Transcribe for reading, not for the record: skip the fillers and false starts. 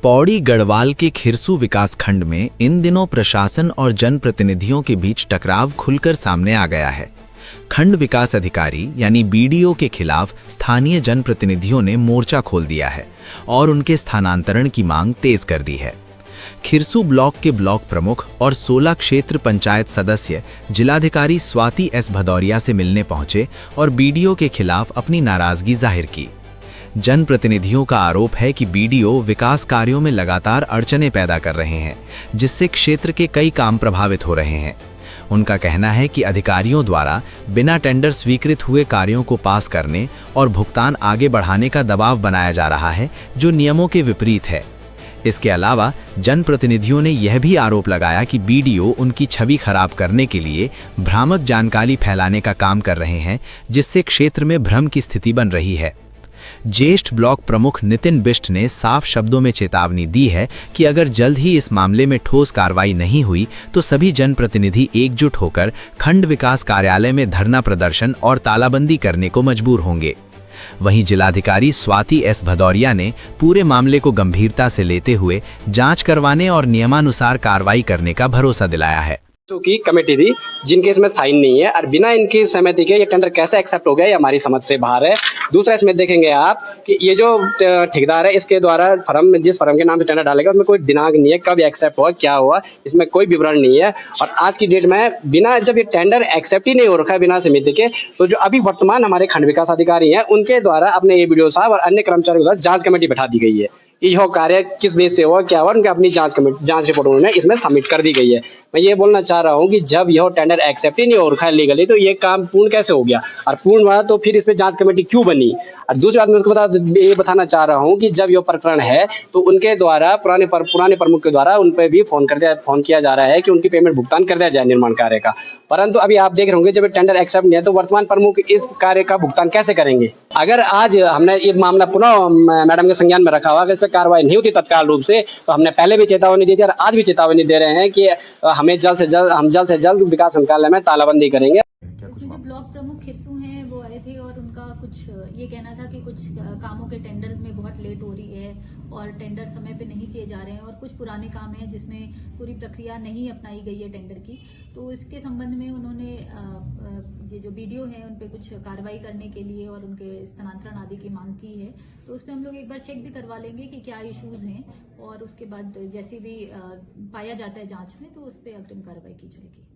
पौड़ी गढ़वाल के खिरसू विकासखंड में इन दिनों प्रशासन और जनप्रतिनिधियों के बीच टकराव खुलकर सामने आ गया है। खंड विकास अधिकारी यानी बीडीओ के खिलाफ स्थानीय जनप्रतिनिधियों ने मोर्चा खोल दिया है और उनके स्थानांतरण की मांग तेज कर दी है। खिरसू ब्लॉक के ब्लॉक प्रमुख और 16 क्षेत्र पंचायत सदस्य जिलाधिकारी स्वाति एस भदौरिया से मिलने पहुंचे और बीडीओ के खिलाफ अपनी नाराजगी जाहिर की। जनप्रतिनिधियों का आरोप है कि बीडीओ विकास कार्यों में लगातार अड़चनें पैदा कर रहे हैं, जिससे क्षेत्र के कई काम प्रभावित हो रहे हैं। उनका कहना है कि अधिकारियों द्वारा बिना टेंडर स्वीकृत हुए कार्यों को पास करने और भुगतान आगे बढ़ाने का दबाव बनाया जा रहा है, जो नियमों के विपरीत है। इसके अलावा जनप्रतिनिधियों ने यह भी आरोप लगाया कि बीडीओ उनकी छवि खराब करने के लिए भ्रामक जानकारी फैलाने का काम कर रहे हैं, जिससे क्षेत्र में भ्रम की स्थिति बन रही है। ज्येष्ठ ब्लॉक प्रमुख नितिन बिष्ट ने साफ शब्दों में चेतावनी दी है कि अगर जल्द ही इस मामले में ठोस कार्रवाई नहीं हुई तो सभी जनप्रतिनिधि एकजुट होकर खंड विकास कार्यालय में धरना प्रदर्शन और तालाबंदी करने को मजबूर होंगे। वहीं जिलाधिकारी स्वाति एस भदौरिया ने पूरे मामले को गंभीरता से लेते हुए जांच करवाने और नियमानुसार कार्रवाई करने का भरोसा दिलाया है। की कमेटी थी जिनके इसमें साइन नहीं है और बिना इनकी सहमति के ये टेंडर कैसे एक्सेप्ट हो गया, ये हमारी समझ से बाहर है। दूसरा, इसमें देखेंगे आप कि ये जो ठेकेदार है, इसके द्वारा जिस फर्म के नाम से टेंडर डालेगा उसमें कोई दिनांक नहीं है, कब एक्सेप्ट हुआ, क्या हुआ, इसमें कोई विवरण नहीं है। और आज की डेट में बिना, जब ये टेंडर एक्सेप्ट ही नहीं हो रखा है बिना समिति के, तो जो अभी वर्तमान हमारे खंड विकास अधिकारी हैं उनके द्वारा अपने ये बीडीओ साहब और अन्य कर्मचारियों द्वारा जांच कमेटी बैठा दी गई है। यह कार्य किस बेस पे हुआ, क्या हुआ, उनके अपनी जांच रिपोर्ट उन्होंने इसमें सबमिट कर दी गई है। मैं ये बोलना चाह रहा हूँ कि जब यह टेंडर एक्सेप्ट ही नहीं हो रखा है लीगली, तो ये काम पूर्ण कैसे हो गया, और पूर्ण हुआ तो फिर इस पे जांच कमेटी क्यों बनी। और दूसरी बात मैं उसको ये बताना चाह रहा हूँ कि जब यह प्रकरण है तो उनके द्वारा पुराने प्रमुख के द्वारा उन पर भी फोन किया जा रहा है कि उनकी पेमेंट भुगतान कर दिया जाए निर्माण कार्य का। परंतु अभी आप देख रहे होंगे जब टेंडर एक्सेप्ट नहीं है तो वर्तमान प्रमुख इस कार्य का भुगतान कैसे करेंगे। अगर आज हमने ये मामला पुनः मैडम के संज्ञान में रखा हुआ, अगर इस पर कार्रवाई नहीं होती तत्काल रूप से, तो हमने पहले भी चेतावनी दी थी और आज भी चेतावनी दे रहे हैं कि हमें जल्द से जल्द विकास कार्यालय में तालाबंदी करेंगे। जो ब्लॉक प्रमुख खिरसू हैं वो आए थे और उनका कुछ ये कहना था कि कुछ कामों के टेंडर में बहुत लेट हो रही है और टेंडर समय पे नहीं किए जा रहे हैं और कुछ पुराने काम हैं जिसमें पूरी प्रक्रिया नहीं अपनाई गई है टेंडर की। तो इसके संबंध में उन्होंने ये जो बीडीओ हैं उन पे कुछ कार्रवाई करने के लिए और उनके स्थानांतरण आदि की मांग की है। तो उस पर हम लोग एक बार चेक भी करवा लेंगे कि क्या इश्यूज हैं और उसके बाद जैसे भी पाया जाता है जांच में तो उस पर अग्रिम कार्रवाई की जाएगी।